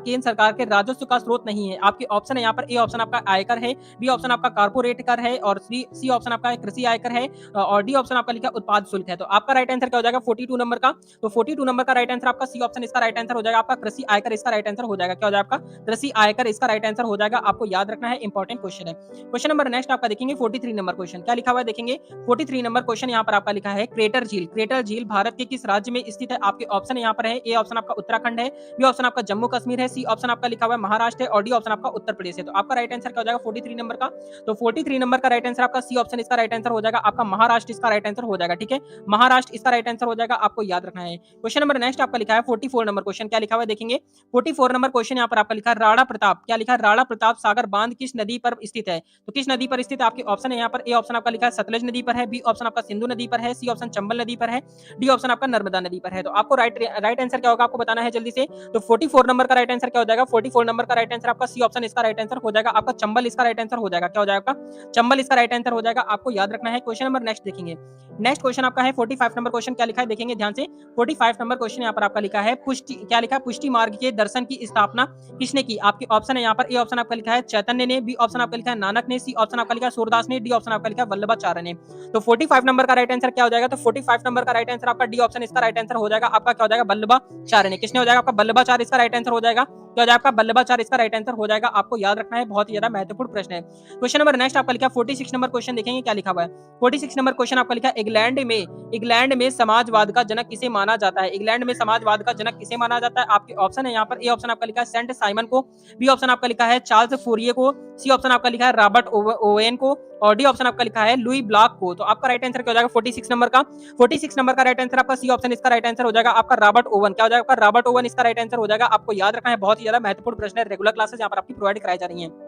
के राजस्व का स्रोत नहीं है? आपके ऑप्शन है यहाँ पर ए ऑप्शन आपका आयकर है, बी ऑप्शन आपका कारपोरेट कर है और सी ऑप्शन आपका कृषि आयकर है और डी ऑप्शन आपका लिखा उत्पाद शुल्क है। तो आपका राइट आंसर क्या हो जाएगा 42 नंबर का? तो 42 नंबर का राइट आंसर आपका सी ऑप्शन इसका राइट आंसर हो जाएगा। आपका कृषि आयकर इसका राइट आंसर हो जाएगा। क्या हो जाएगा? आपका कृषि आयकर इसका राइट आंसर हो जाएगा। आपको याद रखना है, इंपॉर्टेंट क्वेश्चन है। क्वेश्चन नंबर नेक्स्ट आपका देखेंगे 43 नंबर क्वेश्चन, क्या लिखा हुआ है देखेंगे। 43 नंबर क्वेश्चन यहाँ पर आपका लिखा है क्रेटर झील भारत के किस राज्य में स्थित है? आपके ऑप्शन यहाँ पर है ए ऑप्शन आपका उत्तराखंड है, बी ऑप्शन आपका जम्मू कश्मीर है, सी ऑप्शन आपका लिखा हुआ है महाराष्ट्र है और डी ऑप्शन आपका उत्तर प्रदेश है। तो आपका राइट आंसर क्या हो जाएगा 43 नंबर का? तो 43 नंबर का राइट आंसर आपका सी ऑप्शन इसका राइट आंसर हो जाएगा। आपका महाराष्ट्र इसका राइट आंसर हो जाएगा, ठीक है। महाराष्ट्र इसका राइट आंसर हो जाएगा, आपको याद रखना है। क्वेश्चन नंबर नेक्स्ट आपका लिखा है 44 नंबर क्वेश्चन, क्या लिखा हुआ है देखेंगे। 44 नंबर क्वेश्चन यहाँ पर आपका लिखा है राणा प्रताप, क्या लिखा है राणा प्रताप सागर बांध किस नदी पर स्थित है? तो किस नदी पर स्थित है? आपके ऑप्शन है यहाँ पर ए ऑप्शन आपका लिखा है सतलज नदी पर है, बी ऑप्शन आपका सिंधु नदी पर है, सी ऑप्शन चंबल नदी पर है, डी ऑप्शन आपका नर्मदा नदी पर है। तो आपको राइट आंसर क्या होगा आपको बताना है जल्दी से। तो 44 नंबर का राइट आंसर क्या हो जाएगा? 44 नंबर का राइट आंसर आपका सी ऑप्शन इसका राइट आंसर हो जाएगा। आपका चंबल इसका राइट आंसर हो जाएगा। क्या हो जाएगा आपका? चंबल इसका राइट आंसर हो जाएगा। आपको याद रखना है। क्वेश्चन नंबर नेक्स्ट देखेंगे। नेक्स्ट क्वेश्चन आपका है 45 नंबर क्वेश्चन, क्या लिखा है देखेंगे ध्यान से। 45 नंबर क्वेश्चन यहाँ पर आपका लिखा है पुष्टि, क्या लिखा है पुष्टि मार्ग के दर्शन की स्थापना किसने की? आपके ऑप्शन है यहाँ पर ए ऑप्शन आपका लिखा है चैतन्य ने, बी ऑप्शन आपका लिखा है नानक ने, सी ऑप्शन आपका लिखा है सूरदास ने, डी ऑप्शन आपका लिखा है वल्लभाचार्य ने। तो 45 नंबर का राइट आंसर क्या हो जाएगा? तो 45 नंबर का राइट आंसर आपका डी ऑप्शन इसका राइट आंसर हो जाएगा। आपका क्या हो जाएगा? वल्लभाचार्य ने। किसने हो जाएगा? आपका वल्लभाचार्य इसका राइट आंसर हो जाएगा। क्या हो जाएगा? आपका वल्लभाचार्य इसका राइट आंसर हो जाएगा। आपको याद रखना है, बहुत ही ज्यादा महत्वपूर्ण प्रश्न है। क्वेश्चन नंबर नेक्स्ट आपका लिखा है 46 नंबर क्वेश्चन, देखेंगे क्या लिखा हुआ है। 46 नंबर क्वेश्चन आपका लिखा है इंग्लैंड में समाजवाद का जनक किसे माना जाता है? इंग्लैंड में समाजवाद का जनक किसे माना जाता है? आपके ऑप्शन है यहाँ पर ए ऑप्शन आपका लिखा है सेंट साइमन को, बी ऑप्शन आपका लिखा है चार्ल्स फूरिये को, सी ऑप्शन आपका लिखा है रॉबर्ट ओवेन को और डी ऑप्शन आपका लिखा है लुई ब्लॉक को। तो आपका राइट आंसर क्या हो जाएगा 46 नंबर का? 46 नंबर का राइट आंसर आपका सी ऑप्शन इसका राइट आंसर हो जाएगा। आपका रॉबर्ट ओवन, क्या हो जाएगा? आपका रॉबर्ट ओवन इसका राइट आंसर हो जाएगा। आपको याद रखना है, बहुत ही ज्यादा महत्वपूर्ण प्रश्न है। रेगुलर क्लासेस यहाँ पर आपकी प्रोवाइड कराई जा रही है।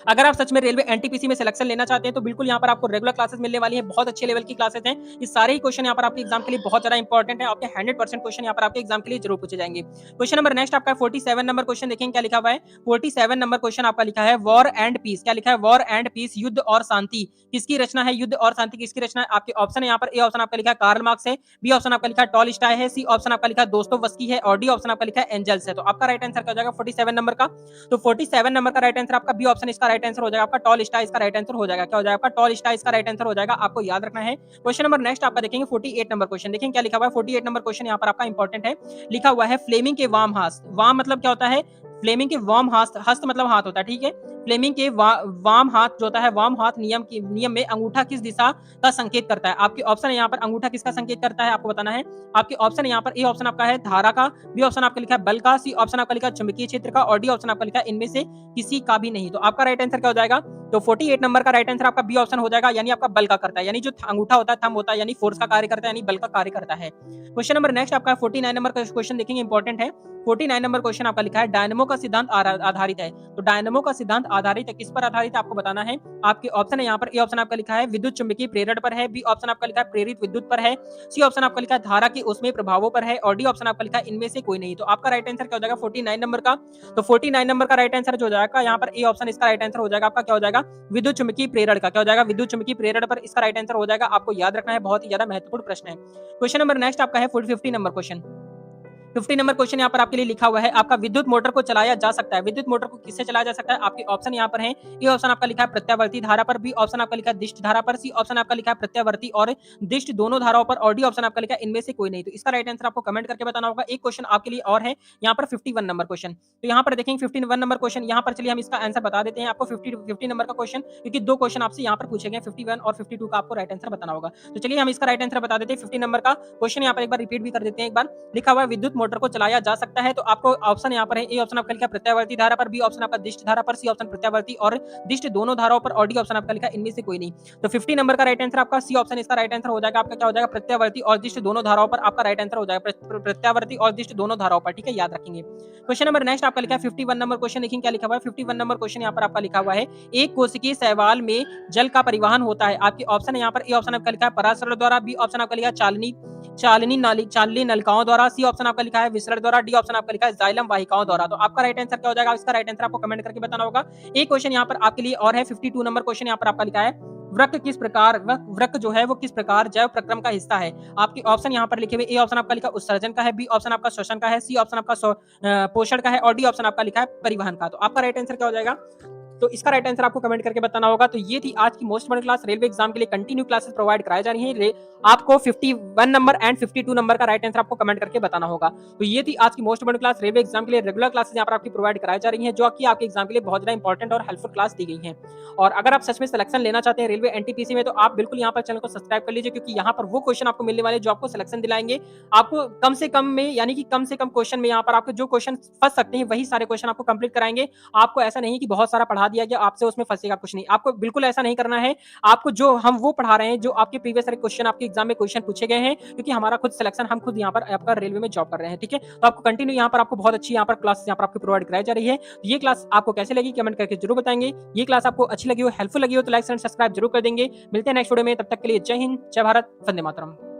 अगर आप सच में रेलवे एनटीपीसी में सिलेक्शन लेना चाहते हैं तो बिल्कुल यहाँ पर आपको रेगुलर क्लासेस मिलने वाली है। बहुत अच्छे लेवल की क्लासेस हैं। ये सारे ही क्वेश्चन यहाँ पर आपके एग्जाम के लिए बहुत ज्यादा इंपॉर्टेंट है। आपके 100% क्वेश्चन यहाँ पर आपके एग्जाम के लिए जरूर पूछे जाएंगे। क्वेश्चन नंबर नेक्स्ट आपका 47 नंबर क्वेश्चन, देखेंगे क्या लिखा हुआ है। 47 नंबर क्वेश्चन आपका लिखा है वॉर एंड पीस, क्या लिखा है? वॉर एंड पीस, युद्ध और शांति किसकी रचना है? युद्ध और शांति किसकी रचना है? आपके ऑप्शन है यहाँ पर ए ऑप्शन आपका लिखा है कार्ल मार्क्स है, बी ऑप्शन आपका लिखा है टॉलस्टॉय है, सी ऑप्शन आपका लिखा है दोस्तोवस्की है और डी ऑप्शन आपका लिखा है एंजल्स है। तो आपका राइट आंसर क्या हो जाएगा 47 नंबर का? तो 47 नंबर का राइट आंसर आपका बी ऑप्शन इसका राइट आंसर हो जाएगा। आपका टॉलस्टॉय इसका राइट आंसर हो जाएगा। क्या हो जाएगा? आपका टॉलस्टॉय इसका राइट आंसर हो जाएगा। आपको याद रखना है। क्वेश्चन नंबर नेक्स्ट आपका देखेंगे 48 नंबर क्वेश्चन, देखेंगे क्या लिखा हुआ है। 48 नंबर क्वेश्चन यहाँ पर आपका इंपॉर्टेंट है। लिखा हुआ है फ्लेमिंग के वाम हस्त, वाम मतलब क्या होता है? फ्लेमिंग के वाम हस्त, हस्त मतलब हाथ होता है, ठीक है। फ्लेमिंग के वाम हाथ जो होता है, वाम हाथ नियम में अंगूठा किस दिशा का संकेत करता है? आपके ऑप्शन है यहाँ पर अंगूठा किसका संकेत करता है, आपको बताना है। आपके ऑप्शन है यहाँ पर ए ऑप्शन आपका है धारा का, बी ऑप्शन आपका लिखा है बल का, सी ऑप्शन आपका लिखा है चुंबकीय क्षेत्र का और डी ऑप्शन आपका लिखा है इनमें से किसी का भी नहीं। तो आपका राइट आंसर क्या हो जाएगा? तो 48 नंबर का राइट आंसर आपका बी ऑप्शन हो जाएगा, यानी आपका बल का करता है, यानी जो अंगूठा होता है, थंब होता है, यानी फोर्स का कार्य करता है, यानी बल का कार्य करता है। क्वेश्चन नंबर नेक्स्ट आपका 49 नंबर का क्वेश्चन, देखेंगे इंपॉर्टेंट है। 49 नंबर क्वेश्चन आपका लिखा है डायनेमो का सिद्धांत आधारित है। तो डायनेमो का सिद्धांत आधारित है, किस पर आधारित है आपको बताना है। आपके ऑप्शन है यहाँ पर ए ऑप्शन आपका लिखा है विद्युत चुंबकीय प्रेरण पर है, बी ऑप्शन आपका लिखा है प्रेरित विद्युत पर है, सी ऑप्शन आपका लिखा है धारा के उसमें प्रभावों पर है और डी ऑप्शन आपका लिखा है इनमें से कोई नहीं। तो आपका राइट आंसर क्या हो जाएगा 49 नंबर का? तो 49 नंबर का राइट आंसर जो हो जाएगा यहाँ पर ए ऑप्शन इसका राइट आंसर हो जाएगा। आपका क्या हो जाएगा? विद्युत चुंबकीय प्रेरण का। क्या हो जाएगा? विद्युत चुंबकीय प्रेरण पर इसका राइट आंसर हो जाएगा। आपको याद रखना है, बहुत ही ज्यादा महत्वपूर्ण प्रश्न है। क्वेश्चन नंबर नेक्स्ट आपका है 50 नंबर क्वेश्चन। 50 नंबर क्वेश्चन यहाँ पर आपके लिए लिखा हुआ है आपका विद्युत मोटर को चलाया जा सकता है। विद्युत मोटर को किससे चलाया जा सकता है? आपके ऑप्शन यहाँ पर है ए ऑप्शन आपका लिखा है प्रत्यावर्ती धारा पर, बी ऑप्शन आपका लिखा है दिष्ट धारा पर, सी ऑप्शन आपका लिखा है प्रत्यावर्ती और दिष्ट दोनों धाराओं पर और डी ऑप्शन आपका लिखा है इनमें से कोई नहीं। तो इसका राइट आंसर आपको कमेंट करके बताना होगा। एक क्वेश्चन आपके लिए और है यहाँ पर 51 नंबर क्वेश्चन। तो यहाँ पर देखेंगे 51 नंबर क्वेश्चन, यहाँ पर चलिए हम इसका आंसर बता देते हैं आपको। 50 नंबर का क्वेश्चन, क्योंकि दो क्वेश्चन आपसे यहाँ पर पूछे गए 51 और 52 का आपको राइट आंसर बताना होगा। तो चलिए हम इसका राइट आंसर बता देते हैं। 50 नंबर का क्वेश्चन यहाँ पर एक बार रिपीट भी कर देते हैं। एक बार लिखा हुआ है विद्युत मोटर को चलाया जा सकता है? तो आपको ऑप्शन यहाँ पर है, ए ऑप्शन आपका लिखा है प्रत्यावर्ती धारा पर, बी ऑप्शन आपका दिष्ट धारा पर, सी ऑप्शन प्रत्यावर्ती और दिष्ट दोनों धाराओं पर और डी ऑप्शन आपका लिखा है इनमें से कोई नहीं। तो 50 नंबर का राइट आंसर आपका सी ऑप्शन इसका राइट आंसर हो जाएगा। आपका क्या हो जाएगा? प्रत्यावर्ती और दिष्ट दोनों धाराओं पर आपका राइट आंसर हो जाएगा। प्रत्यावर्ती और दिष्ट दोनों धाराओं पर, ठीक है, याद रखेंगे। क्वेश्चन नंबर नेक्स्ट आपका लिखा है 51 नंबर क्वेश्चन, देखिए क्या लिखा हुआ है। 51 नंबर क्वेश्चन यहाँ पर आपका लिखा हुआ है, एक कोशिकीय शैवाल में जल का परिवहन होता है। आपके ऑप्शन है यहाँ पर, ए ऑप्शन आपका लिखा है पराशरण द्वारा, बी ऑप्शन आपका लिखा है चालनी नलिकाओं द्वारा, सी ऑप्शन आपका लिखा है विसरण द्वारा, डी ऑप्शन आपका लिखा है जाइलम वाहिकाओं द्वारा। तो आपका राइट आंसर क्या हो जाएगा? इसका राइट आंसर आपको कमेंट करके बताना होगा। एक क्वेश्चन यहाँ पर आपके लिए और है, 52 नंबर क्वेश्चन यहाँ पर आपका लिखा है, वृक्क जो है वो किस प्रकार जैव प्रक्रम का हिस्सा है? आपके ऑप्शन यहाँ पर लिखे हुए, ए ऑप्शन आपका लिखा उत्सर्जन का है, बी ऑप्शन आपका श्वसन का है, सी ऑप्शन आपका पोषण का है और डी ऑप्शन आपका लिखा है परिवहन का। तो आपका राइट आंसर क्या हो जाएगा? तो इसका राइट आंसर आपको कमेंट करके बताना होगा। तो ये थी आज की most important class. Railway exam के लिए कंटिन्यू क्लासेस प्रोवाइड कराई जा रही हैं। आपको 51 नंबर एंड 52 नंबर का राइट आंसर आपको कमेंट करके बताना होगा। तो ये थी आज की most important class. Railway exam के लिए रेगुलर क्लासेस यहाँ पर आपकी प्रोवाइड कराई जा रही हैं, जो कि आपके एग्जाम के लिए बहुत ज्यादा इंपॉर्टेंट और हेल्पफुल क्लास दी गई है। और अगर आप सच में सिलेक्शन लेना चाहते हैं रेलवे एनटीपीसी में, तो आप बिल्कुल यहाँ पर चैनल को सब्सक्राइब कर लीजिए, क्योंकि यहाँ पर वो क्वेश्चन आपको मिलने वाले जो आपको सिलेक्शन दिलाएंगे। आपको कम से कम में, यानी कि कम से कम क्वेश्चन में यहाँ पर आपको जो क्वेश्चन फंस सकते हैं वही सारे क्वेश्चन आपको कंप्लीट कराएंगे। आपको ऐसा नहीं कि बहुत सारा पढ़ा दिया गया आपसे उसमें फंसेगा कुछ नहीं। आपको बिल्कुल ऐसा नहीं करना है। आपको जो हम वो पढ़ा रहे हैं जो आपके प्रीवियस क्वेश्चन आपके एग्जाम में क्वेश्चन पूछे गए हैं, क्योंकि हमारा खुद सिलेक्शन, हम खुद यहाँ पर आपका रेलवे में जॉब कर रहे हैं, ठीक है। तो आपको कंटिन्यू यहाँ पर आपको बहुत अच्छी यहाँ पर क्लास यहाँ पर आपको प्रोवाइड कराई जा रही है। तो ये क्लास आपको कैसे लगी कमेंट करके जरूर बताएंगे। ये क्लास आपको अच्छी लगी हो, हेल्पफुल लगी हो, तो लाइक एंड सब्सक्राइब जरूर कर देंगे। मिलते हैं नेक्स्ट वीडियो में, तब तक के लिए जय हिंद, जय भारत, वंदे मातरम।